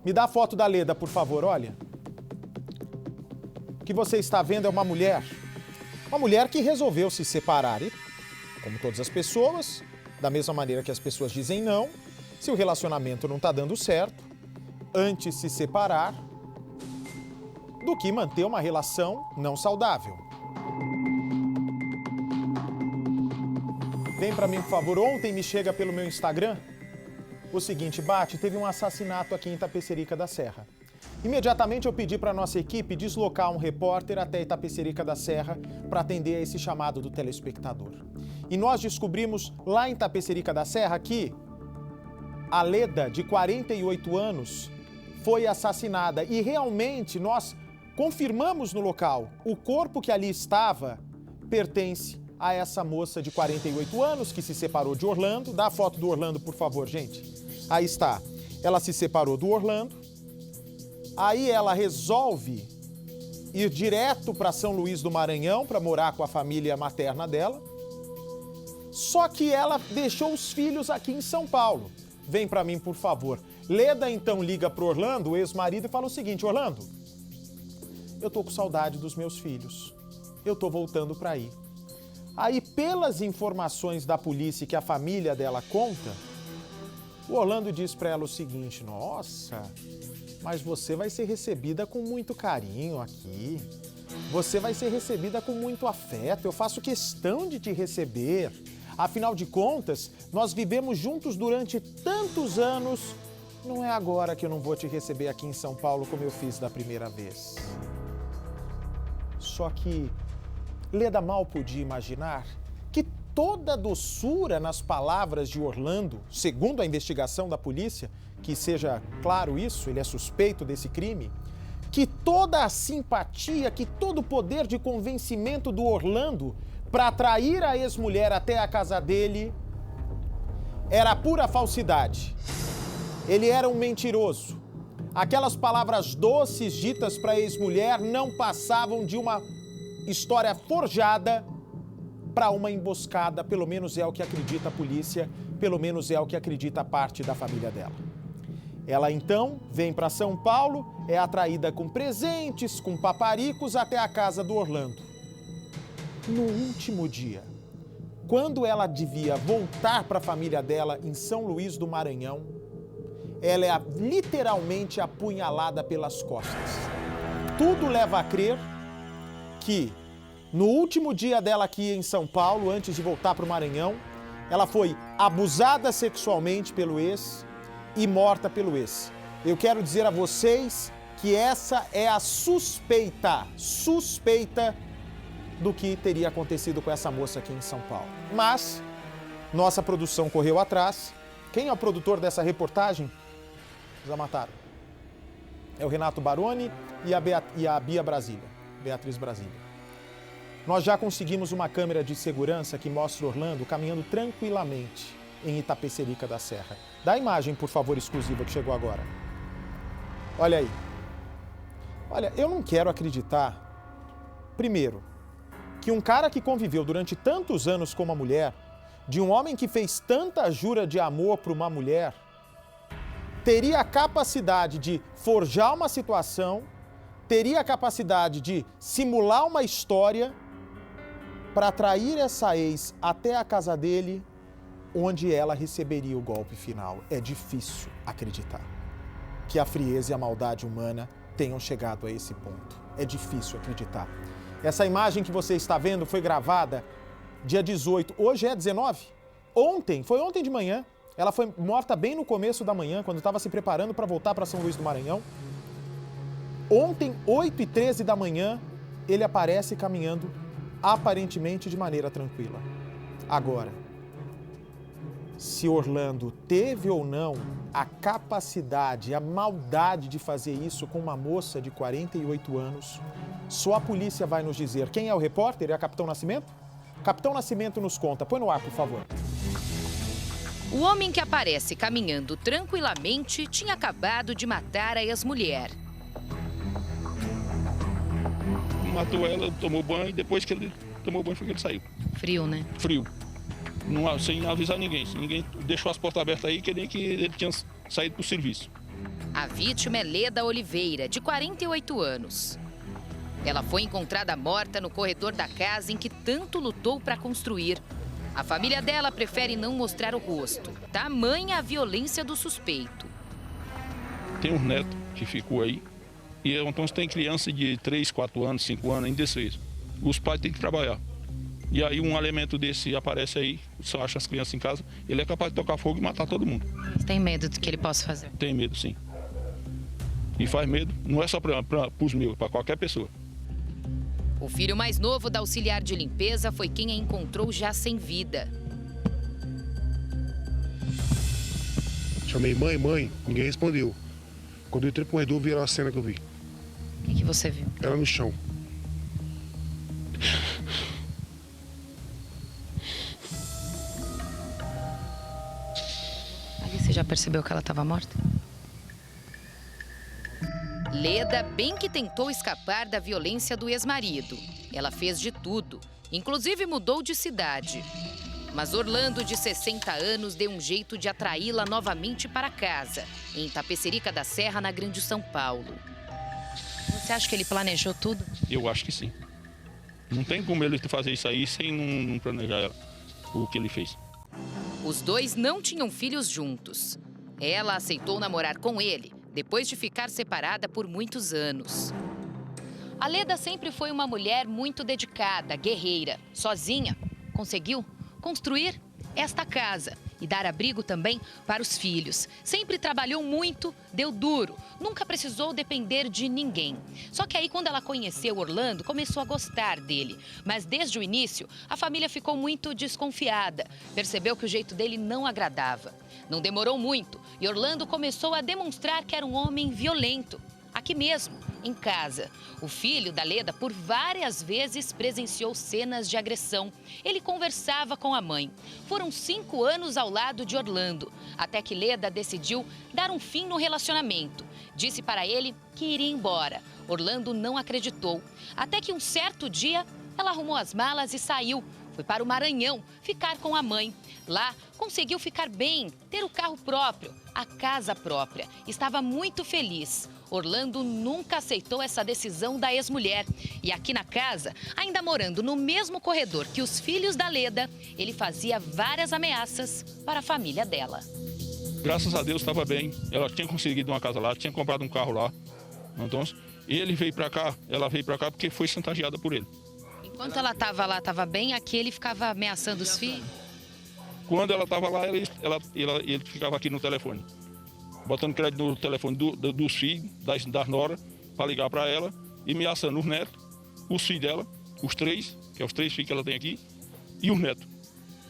Me dá a foto da Leda, por favor, olha. O que você está vendo é uma mulher que resolveu se separar. E, como todas as pessoas, da mesma maneira que as pessoas dizem não, se o relacionamento não está dando certo, antes se separar do que manter uma relação não saudável. Vem para mim, por favor. Ontem me chega pelo meu Instagram o seguinte: Bate, teve um assassinato aqui em Itapecerica da Serra. Imediatamente eu pedi para a nossa equipe deslocar um repórter até Itapecerica da Serra para atender a esse chamado do telespectador. E nós descobrimos lá em Itapecerica da Serra que a Leda, de 48 anos, foi assassinada. E realmente nós confirmamos no local, o corpo que ali estava pertence a essa moça de 48 anos que se separou de Orlando. Dá a foto do Orlando, por favor, gente. Aí está. Ela se separou do Orlando. Aí ela resolve ir direto para São Luís do Maranhão para morar com a família materna dela. Só que ela deixou os filhos aqui em São Paulo. Vem para mim, por favor. Leda então liga para Orlando, o ex-marido, e fala o seguinte: Orlando, eu tô com saudade dos meus filhos. Eu tô voltando para aí. Aí, pelas informações da polícia que a família dela conta, o Orlando diz para ela o seguinte: nossa, mas você vai ser recebida com muito carinho aqui. Você vai ser recebida com muito afeto. Eu faço questão de te receber. Afinal de contas, nós vivemos juntos durante tantos anos. Não é agora que eu não vou te receber aqui em São Paulo como eu fiz da primeira vez. Só que Leda mal podia imaginar que toda a doçura nas palavras de Orlando, segundo a investigação da polícia, que seja claro isso, ele é suspeito desse crime, que toda a simpatia, que todo o poder de convencimento do Orlando para atrair a ex-mulher até a casa dele era pura falsidade. Ele era um mentiroso. Aquelas palavras doces ditas para a ex-mulher não passavam de uma história forjada para uma emboscada, pelo menos é o que acredita a polícia, pelo menos é o que acredita a parte da família dela. Ela então vem para São Paulo, é atraída com presentes, com paparicos até a casa do Orlando. No último dia, quando ela devia voltar para a família dela em São Luís do Maranhão, ela é literalmente apunhalada pelas costas. Tudo leva a crer que no último dia dela aqui em São Paulo, antes de voltar para o Maranhão, ela foi abusada sexualmente pelo ex e morta pelo ex. Eu quero dizer a vocês que essa é a suspeita do que teria acontecido com essa moça aqui em São Paulo. Mas nossa produção correu atrás. Quem é o produtor dessa reportagem? Já mataram. É o Renato Baroni e a Bia Brasília. Beatriz Brasília. Nós já conseguimos uma câmera de segurança que mostra Orlando caminhando tranquilamente em Itapecerica da Serra. Dá a imagem, por favor, exclusiva que chegou agora. Olha aí. Olha, eu não quero acreditar, primeiro, que um cara que conviveu durante tantos anos com uma mulher, de um homem que fez tanta jura de amor para uma mulher, teria a capacidade de forjar uma situação, teria a capacidade de simular uma história para atrair essa ex até a casa dele, onde ela receberia o golpe final. É difícil acreditar que a frieza e a maldade humana tenham chegado a esse ponto. É difícil acreditar. Essa imagem que você está vendo foi gravada dia 18. Hoje é 19? Foi ontem de manhã. Ela foi morta bem no começo da manhã, quando estava se preparando para voltar para São Luís do Maranhão. Ontem, 8h13 da manhã, ele aparece caminhando aparentemente de maneira tranquila. Agora, se Orlando teve ou não a capacidade, a maldade de fazer isso com uma moça de 48 anos, só a polícia vai nos dizer. Quem é o repórter? É a Capitão Nascimento? Capitão Nascimento nos conta. Põe no ar, por favor. O homem que aparece caminhando tranquilamente tinha acabado de matar a ex-mulher. Matou ela, tomou banho, depois que ele tomou banho foi que ele saiu. Frio, né? Frio. Não, sem avisar ninguém. Ninguém deixou as portas abertas aí, que nem que ele tinha saído pro serviço. A vítima é Leda Oliveira, de 48 anos. Ela foi encontrada morta no corredor da casa em que tanto lutou para construir. A família dela prefere não mostrar o rosto. Tamanha a violência do suspeito. Tem um neto que ficou aí. E então tem criança de 3, 4 anos, 5 anos, indeciso. Os pais têm que trabalhar. E aí um elemento desse aparece aí, só acha as crianças em casa, ele é capaz de tocar fogo e matar todo mundo. Você tem medo do que ele possa fazer? Tem medo, sim. E faz medo, não é só para os meus, para qualquer pessoa. O filho mais novo da auxiliar de limpeza foi quem a encontrou já sem vida. Chamei mãe, ninguém respondeu. Quando eu entrei pro corredor, vi a cena que eu vi. O que você viu? Ela no chão. Ali você já percebeu que ela estava morta? Leda bem que tentou escapar da violência do ex-marido. Ela fez de tudo, inclusive mudou de cidade. Mas Orlando, de 60 anos, deu um jeito de atraí-la novamente para casa, em Tapecerica da Serra, na Grande São Paulo. Você acha que ele planejou tudo? Eu acho que sim. Não tem como ele fazer isso aí sem não planejar ela, o que ele fez. Os dois não tinham filhos juntos. Ela aceitou namorar com ele, depois de ficar separada por muitos anos. A Leda sempre foi uma mulher muito dedicada, guerreira. Sozinha, conseguiu construir esta casa e dar abrigo também para os filhos. Sempre trabalhou muito, deu duro, nunca precisou depender de ninguém. Só que aí, quando ela conheceu Orlando, começou a gostar dele. Mas desde o início, a família ficou muito desconfiada. Percebeu que o jeito dele não agradava. Não demorou muito e Orlando começou a demonstrar que era um homem violento. Aqui mesmo, em casa. O filho da Leda, por várias vezes, presenciou cenas de agressão. Ele conversava com a mãe. Foram 5 anos ao lado de Orlando, até que Leda decidiu dar um fim no relacionamento. Disse para ele que iria embora. Orlando não acreditou. Até que um certo dia, ela arrumou as malas e saiu. Foi para o Maranhão ficar com a mãe. Lá, conseguiu ficar bem, ter o carro próprio, a casa própria. Estava muito feliz. Orlando nunca aceitou essa decisão da ex-mulher. E aqui na casa, ainda morando no mesmo corredor que os filhos da Leda, ele fazia várias ameaças para a família dela. Graças a Deus estava bem. Ela tinha conseguido uma casa lá, tinha comprado um carro lá. Então, ele veio para cá, ela veio para cá porque foi chantageada por ele. Enquanto ela estava lá, estava bem, aqui ele ficava ameaçando os filhos? Quando ela estava lá, ele ficava aqui no telefone, botando crédito no telefone dos filhos, das noras, para ligar para ela, e ameaçando os netos, os filhos dela, os 3, que é os 3 filhos que ela tem aqui, e os netos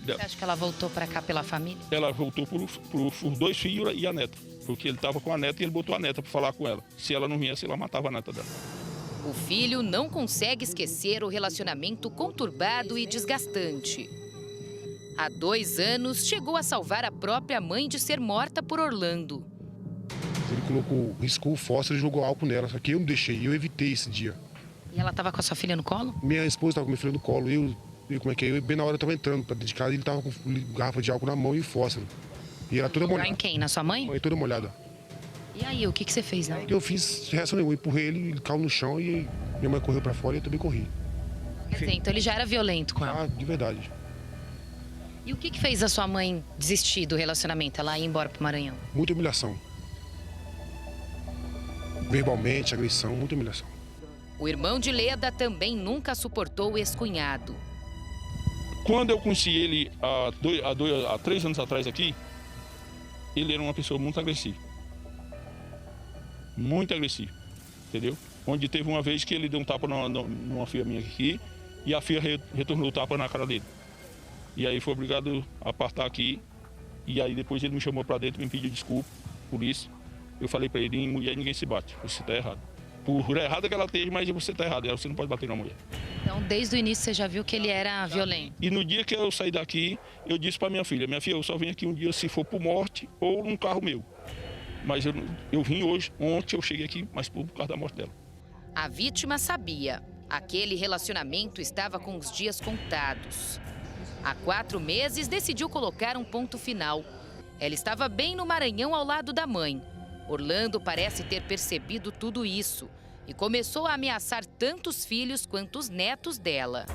dela. Você acha que ela voltou para cá pela família? Ela voltou por 2 filhos e a neta, porque ele estava com a neta e ele botou a neta para falar com ela. Se ela não viesse, ela matava a neta dela. O filho não consegue esquecer o relacionamento conturbado e desgastante. Há 2 anos, chegou a salvar a própria mãe de ser morta por Orlando. Ele riscou o fósforo e jogou álcool nela, só que eu não deixei, eu evitei esse dia. E ela estava com a sua filha no colo? Minha esposa estava com minha filha no colo, bem na hora eu estava entrando para dentro de casa, ele estava com garrafa de álcool na mão e fósforo. E ela toda molhada. Em quem? Na sua mãe? Mãe toda molhada. E aí, o que você fez, né? Eu fiz reação nenhuma, empurrei ele caiu no chão e minha mãe correu para fora e eu também corri. Quer dizer, então ele já era violento com ela? Ah, de verdade. E o que fez a sua mãe desistir do relacionamento, ela ir embora pro Maranhão? Muita humilhação. Verbalmente, agressão, muita humilhação. O irmão de Leda também nunca suportou o ex-cunhado. Quando eu conheci ele há 3 anos atrás aqui, ele era uma pessoa muito agressiva. Muito agressivo, entendeu? Onde teve uma vez que ele deu um tapa numa filha minha aqui e a filha retornou o tapa na cara dele. E aí foi obrigado a apartar aqui e aí depois ele me chamou para dentro e me pediu desculpa por isso. Eu falei para ele, em mulher ninguém se bate, você tá errado. Por errada que ela esteja, mas você tá errado, você não pode bater na mulher. Então, desde o início você já viu que ele era violento? E no dia que eu saí daqui, eu disse para minha filha, eu só venho aqui um dia se for por morte ou num carro meu. Mas eu vim hoje, ontem eu cheguei aqui, mas por causa da morte dela. A vítima sabia. Aquele relacionamento estava com os dias contados. Há 4 meses, decidiu colocar um ponto final. Ela estava bem no Maranhão ao lado da mãe. Orlando parece ter percebido tudo isso e começou a ameaçar tanto os filhos quanto os netos dela.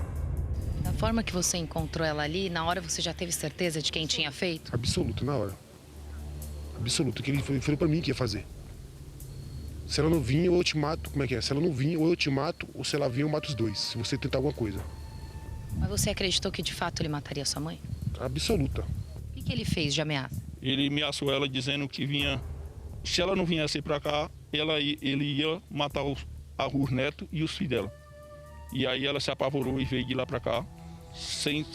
Da forma que você encontrou ela ali, na hora você já teve certeza de quem tinha feito? Absoluto, na hora. Absoluto, que ele falou pra mim que ia fazer. Se ela não vir, ou eu te mato. Como é que é? Se ela não vir, ou eu te mato, ou se ela vir, eu mato os dois. Se você tentar alguma coisa. Mas você acreditou que de fato ele mataria sua mãe? Absoluta. O que ele fez de ameaça? Ele ameaçou ela dizendo que vinha, se ela não viesse pra cá, ele ia matar os netos e os filhos dela. E aí ela se apavorou e veio de lá pra cá, sem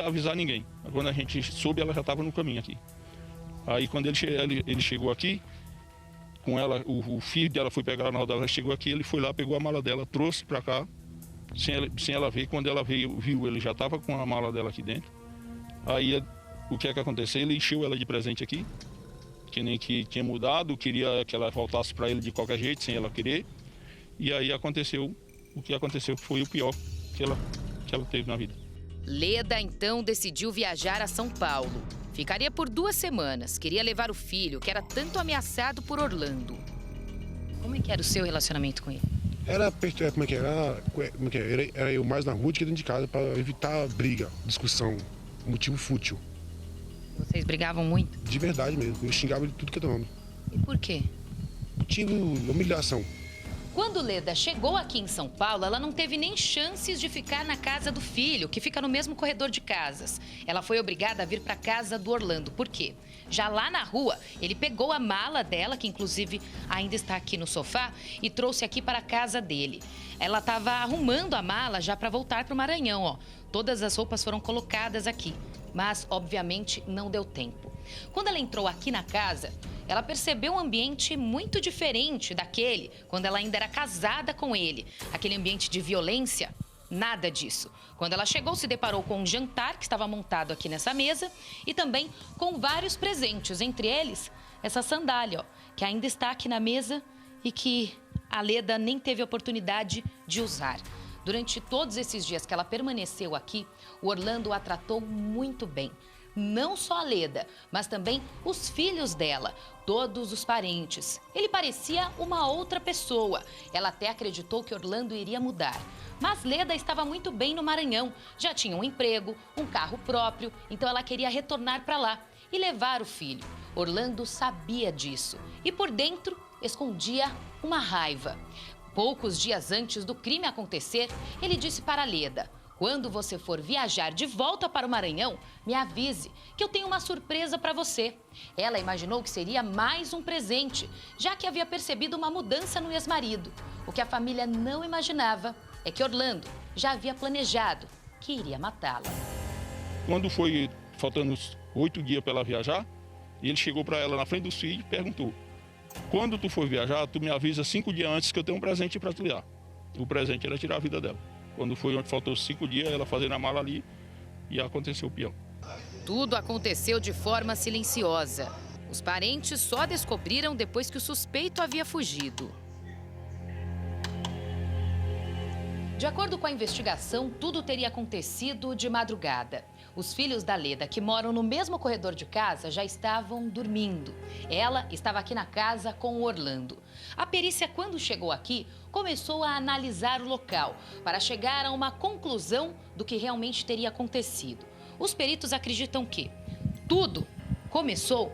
avisar ninguém. Quando a gente soube, ela já estava no caminho aqui. Aí quando ele chegou aqui, com ela, o filho dela foi pegar ela na roda, ela chegou aqui, ele foi lá, pegou a mala dela, trouxe pra cá, sem ela ver. Quando ela viu, ele já estava com a mala dela aqui dentro. Aí o que é que aconteceu? Ele encheu ela de presente aqui, que nem que tinha mudado, queria que ela voltasse para ele de qualquer jeito, sem ela querer. E aí aconteceu, o que aconteceu foi o pior que ela teve na vida. Leda então decidiu viajar a São Paulo. Ficaria por 2 semanas. Queria levar o filho, que era tanto ameaçado por Orlando. Como é que era o seu relacionamento com ele? Era eu mais na rua do que dentro de casa, para evitar briga, discussão, motivo fútil. Vocês brigavam muito? De verdade mesmo, eu xingava ele tudo que é nome. E por quê? Motivo, humilhação. Quando Leda chegou aqui em São Paulo, ela não teve nem chances de ficar na casa do filho, que fica no mesmo corredor de casas. Ela foi obrigada a vir para a casa do Orlando. Por quê? Já lá na rua, ele pegou a mala dela, que inclusive ainda está aqui no sofá, e trouxe aqui para a casa dele. Ela estava arrumando a mala já para voltar para o Maranhão, ó. Todas as roupas foram colocadas aqui, mas obviamente não deu tempo. Quando ela entrou aqui na casa, ela percebeu um ambiente muito diferente daquele quando ela ainda era casada com ele. Aquele ambiente de violência, nada disso. Quando ela chegou, se deparou com um jantar que estava montado aqui nessa mesa e também com vários presentes, entre eles essa sandália, ó, que ainda está aqui na mesa e que a Leda nem teve oportunidade de usar. Durante todos esses dias que ela permaneceu aqui, o Orlando a tratou muito bem. Não só a Leda, mas também os filhos dela, todos os parentes. Ele parecia uma outra pessoa. Ela até acreditou que Orlando iria mudar. Mas Leda estava muito bem no Maranhão. Já tinha um emprego, um carro próprio, então ela queria retornar para lá e levar o filho. Orlando sabia disso e por dentro escondia uma raiva. Poucos dias antes do crime acontecer, ele disse para Leda: quando você for viajar de volta para o Maranhão, me avise que eu tenho uma surpresa para você. Ela imaginou que seria mais um presente, já que havia percebido uma mudança no ex-marido. O que a família não imaginava é que Orlando já havia planejado que iria matá-la. Quando foi faltando uns 8 dias para ela viajar, ele chegou para ela na frente dos filhos e perguntou: quando tu for viajar, tu me avisa 5 dias antes que eu tenho um presente para te dar. O presente era tirar a vida dela. Quando foi onde faltou 5 dias, ela fazendo a mala ali, e aconteceu o pior. Tudo aconteceu de forma silenciosa. Os parentes só descobriram depois que o suspeito havia fugido. De acordo com a investigação, tudo teria acontecido de madrugada. Os filhos da Leda, que moram no mesmo corredor de casa, já estavam dormindo. Ela estava aqui na casa com o Orlando. A perícia, quando chegou aqui, começou a analisar o local para chegar a uma conclusão do que realmente teria acontecido. Os peritos acreditam que tudo começou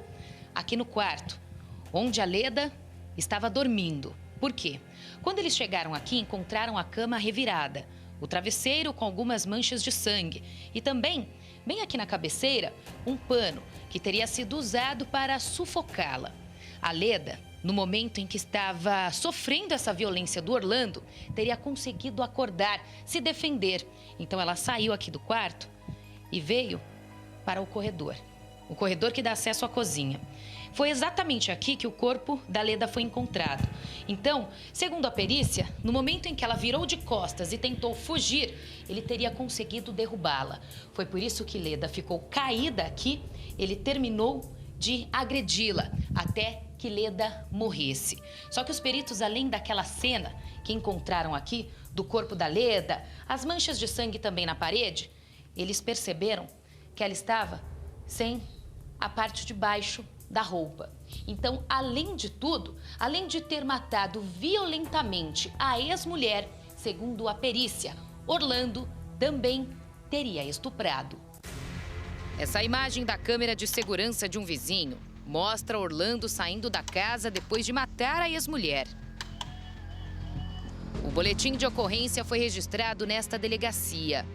aqui no quarto, onde a Leda estava dormindo. Por quê? Quando eles chegaram aqui, encontraram a cama revirada, o travesseiro com algumas manchas de sangue e também, bem aqui na cabeceira, um pano que teria sido usado para sufocá-la. A Leda, no momento em que estava sofrendo essa violência do Orlando, teria conseguido acordar, se defender. Então ela saiu aqui do quarto e veio para o corredor que dá acesso à cozinha. Foi exatamente aqui que o corpo da Leda foi encontrado. Então, segundo a perícia, no momento em que ela virou de costas e tentou fugir, ele teria conseguido derrubá-la. Foi por isso que Leda ficou caída aqui, ele terminou de agredi-la até que Leda morresse. Só que os peritos, além daquela cena que encontraram aqui, do corpo da Leda, as manchas de sangue também na parede, eles perceberam que ela estava sem a parte de baixo da roupa. Então, além de tudo, além de ter matado violentamente a ex-mulher, segundo a perícia, Orlando também teria estuprado. Essa imagem da câmera de segurança de um vizinho mostra Orlando saindo da casa depois de matar a ex-mulher. O boletim de ocorrência foi registrado nesta delegacia.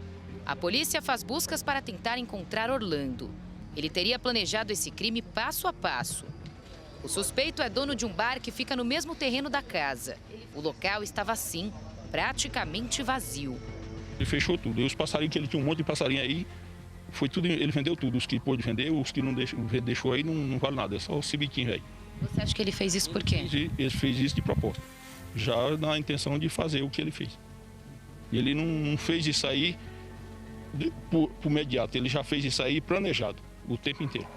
A polícia faz buscas para tentar encontrar Orlando. Ele teria planejado esse crime passo a passo. O suspeito é dono de um bar que fica no mesmo terreno da casa. O local estava assim, praticamente vazio. Ele fechou tudo. E os passarinhos, que ele tinha um monte de passarinho aí, foi tudo, ele vendeu tudo. Os que pôde vender, os que não deixou aí não vale nada. É só o cibiquinho, velho. Você acha que ele fez isso por quê? Ele fez isso de propósito. Já na intenção de fazer o que ele fez. Ele não fez isso aí por imediato. Ele já fez isso aí planejado o tempo inteiro.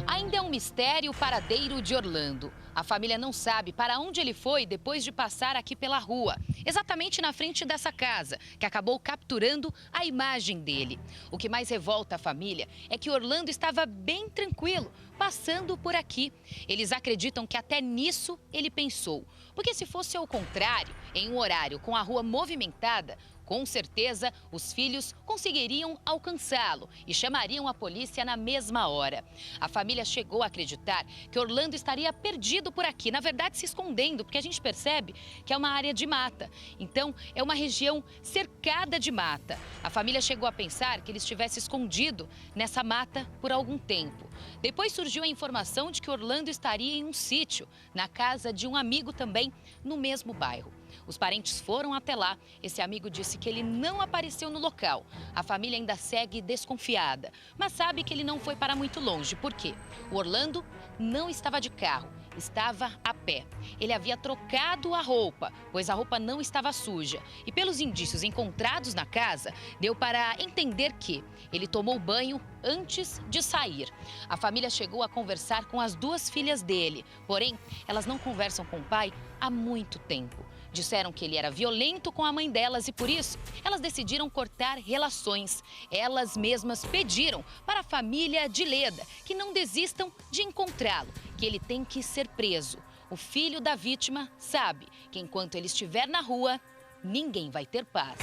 Ainda é um mistério o paradeiro de Orlando. A família não sabe para onde ele foi depois de passar aqui pela rua, exatamente na frente dessa casa, que acabou capturando a imagem dele. O que mais revolta a família é que Orlando estava bem tranquilo, passando por aqui. Eles acreditam que até nisso ele pensou. Porque se fosse ao contrário, em um horário com a rua movimentada, com certeza, os filhos conseguiriam alcançá-lo e chamariam a polícia na mesma hora. A família chegou a acreditar que Orlando estaria perdido por aqui, na verdade se escondendo, porque a gente percebe que é uma área de mata. Então, é uma região cercada de mata. A família chegou a pensar que ele estivesse escondido nessa mata por algum tempo. Depois surgiu a informação de que Orlando estaria em um sítio, na casa de um amigo também, no mesmo bairro. Os parentes foram até lá. Esse amigo disse que ele não apareceu no local. A família ainda segue desconfiada, mas sabe que ele não foi para muito longe. Por quê? O Orlando não estava de carro, estava a pé. Ele havia trocado a roupa, pois a roupa não estava suja. E pelos indícios encontrados na casa, deu para entender que ele tomou banho antes de sair. A família chegou a conversar com as duas filhas dele, porém, elas não conversam com o pai há muito tempo. Disseram que ele era violento com a mãe delas e, por isso, elas decidiram cortar relações. Elas mesmas pediram para a família de Leda que não desistam de encontrá-lo, que ele tem que ser preso. O filho da vítima sabe que enquanto ele estiver na rua, ninguém vai ter paz.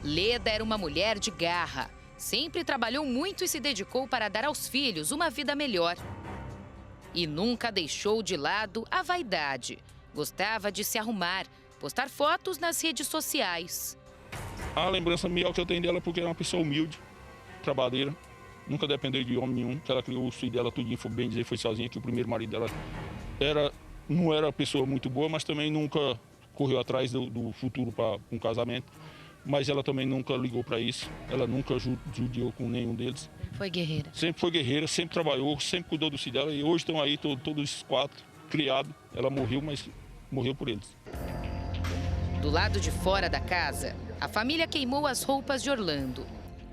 Leda era uma mulher de garra. Sempre trabalhou muito e se dedicou para dar aos filhos uma vida melhor. E nunca deixou de lado a vaidade. Gostava de se arrumar, postar fotos nas redes sociais. A lembrança melhor que eu tenho dela é porque é uma pessoa humilde, trabalhadeira, nunca dependeu de homem nenhum, que ela criou o filho dela tudinho, foi bem dizer, foi sozinha, que o primeiro marido dela não era uma pessoa muito boa, mas também nunca correu atrás do futuro para um casamento. Mas ela também nunca ligou para isso, ela nunca judiou com nenhum deles. Foi guerreira. Sempre foi guerreira, sempre trabalhou, sempre cuidou do filho dela e hoje estão aí todos os quatro criados. Ela morreu, mas morreu por eles. Do lado de fora da casa, a família queimou as roupas de Orlando.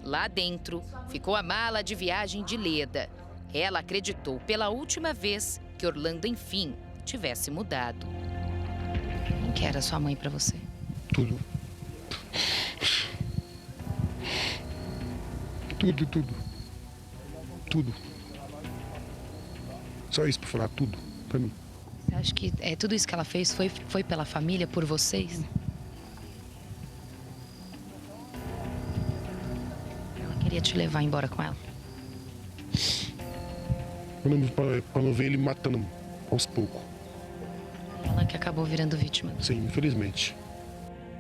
Lá dentro, ficou a mala de viagem de Leda. Ela acreditou pela última vez que Orlando, enfim, tivesse mudado. O que era sua mãe para você? Tudo. Tudo. Só isso pra falar, tudo, pra mim. Você acha que tudo isso que ela fez foi pela família, por vocês? Ela queria te levar embora com ela? Pra não ver ele matando aos poucos. Ela que acabou virando vítima. Sim, infelizmente.